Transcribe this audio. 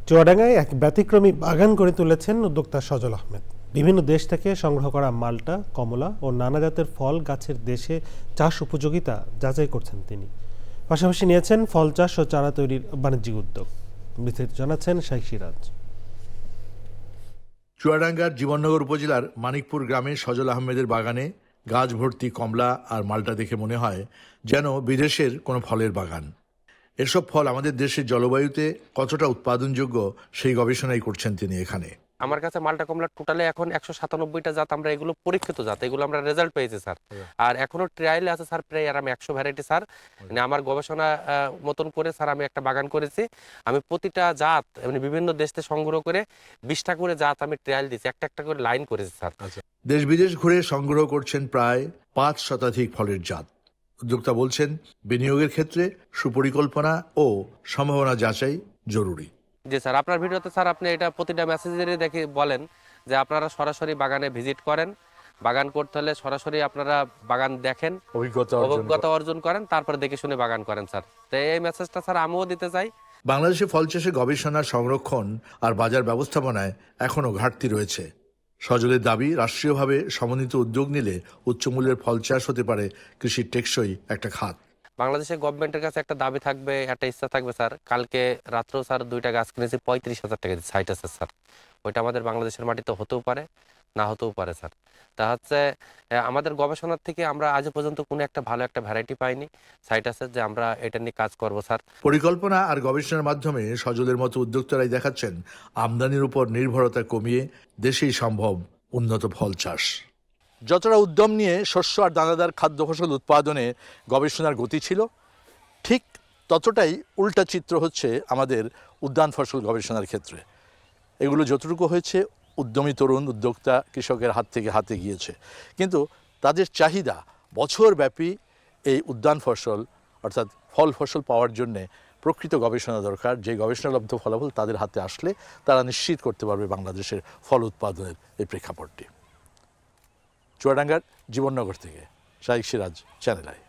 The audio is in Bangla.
চুয়াডাঙ্গায় এক ব্যতিক্রমী বাগান গড়ে তুলেছেন উদ্যোক্তা সজল আহমেদ। বিভিন্ন দেশ থেকে সংগ্রহ করা মাল্টা, কমলা ও নানা জাতের ফল গাছের দেশে চাষ উপযোগিতা যাচাই করছেন তিনি। পাশাপাশি নিয়েছেন ফল চাষ ও চারা তৈরির বাণিজ্যিক উদ্যোগ। বিস্তারিত জানাচ্ছেন শাইখ সিরাজ। চুয়াডাঙ্গার জীবননগর উপজেলার মানিকপুর গ্রামে সজল আহমেদের বাগানে গাছ ভর্তি কমলা আর মাল্টা দেখে মনে হয় যেন বিদেশের কোনো ফলের বাগান। এসব ফল আমাদের দেশের জলবায়ুতে কতটা উৎপাদনযোগ্য সেই গবেষণাই করছেন তিনি এখানে। আমার কাছে মাল্টা কমলা টোটালে এখন 197টা জাত, আমরা এগুলো পরীক্ষিত জাত, এগুলো আমরা রেজাল্ট পেয়েছি স্যার। আর এখনো ট্রায়ালে আছে স্যার, প্রায় আর আমি 100 ভ্যারাইটি স্যার, মানে আমার গবেষণা মতন করে স্যার আমি একটা বাগান করেছি। আমি প্রতিটা জাত মানে বিভিন্ন দেশ থেকে সংগ্রহ করে 20টা করে জাত আমি ট্রায়াল দিয়েছি, একটা একটা করে লাইন করেছি স্যার। দেশ বিদেশ ঘুরে সংগ্রহ করছেন প্রায় 5 শতাধিক ফলের জাত। উদ্যোক্তা বলছেন বিনিয়োগের ক্ষেত্রে সুপরিকল্পনা ও সম্ভাবনা যাচাই জরুরি। জি স্যার, আপনার ভিডিওতে স্যার আপনি এটা প্রতিটা মেসেজেরে দেখে বলেন যে আপনারা সরাসরি বাগানে ভিজিট করেন, বাগান করতে হলে সরাসরি আপনারা বাগান দেখেন, অভিজ্ঞতা অর্জন করেন, তারপরে দেখে শুনে বাগান করেন স্যার। তো এই মেসেজটা স্যার আমিও দিতে চাই। বাংলাদেশে ফল চাষে গবেষণা, সংরক্ষণ আর বাজার ব্যবস্থাপনায় এখনও ঘাটতি রয়েছে। সজলের দাবি, রাষ্ট্রীয়ভাবে সমন্বিত উদ্যোগ নিলে উচ্চমূল্যের ফল চাষ হতে পারে কৃষির টেকসই একটা খাত। বাংলাদেশের গভর্নমেন্টের কাছে একটা দাবি থাকবে, একটা ইচ্ছা থাকবে স্যার। কালকে রাত্রেও স্যার 2টা গাছ কিনেছি 35,000 টাকা দিয়ে, সাইট আছে স্যার। ওইটা আমাদের বাংলাদেশের মাটিতে হতেও পারে, না হতেও পারে স্যার। তা হচ্ছে আমাদের গবেষণার থেকে আমরা আজ পর্যন্ত কোনো একটা ভালো একটা ভ্যারাইটি পাইনি, সাইট আছে যে আমরা এটা নিয়ে কাজ করব স্যার। পরিকল্পনা আর গবেষণার মাধ্যমে সজলের মতো উদ্যোক্তারাই দেখাচ্ছেন আমদানির উপর নির্ভরতা কমিয়ে দেশেই সম্ভব উন্নত ফল চাষ। যতটা উদ্যম নিয়ে শস্য আর দানাদার খাদ্য ফসল উৎপাদনে গবেষণার গতি ছিল, ঠিক ততটাই উল্টা চিত্র হচ্ছে আমাদের উদ্যান ফসল গবেষণার ক্ষেত্রে। এগুলো যতটুকু হয়েছে উদ্যমী তরুণ উদ্যোক্তা কৃষকের হাত থেকে হাতে গিয়েছে, কিন্তু তাদের চাহিদা বছরব্যাপী এই উদ্যান ফসল অর্থাৎ ফল ফসল পাওয়ার জন্যে প্রকৃত গবেষণা দরকার। যে গবেষণালব্ধ ফলাফল তাদের হাতে আসলে তারা নিশ্চিত করতে পারবে বাংলাদেশের ফল উৎপাদনের এই প্রেক্ষাপটটি। চুয়াডাঙ্গার জীবননগর থেকে শাইখ সিরাজ, চ্যানেল আই।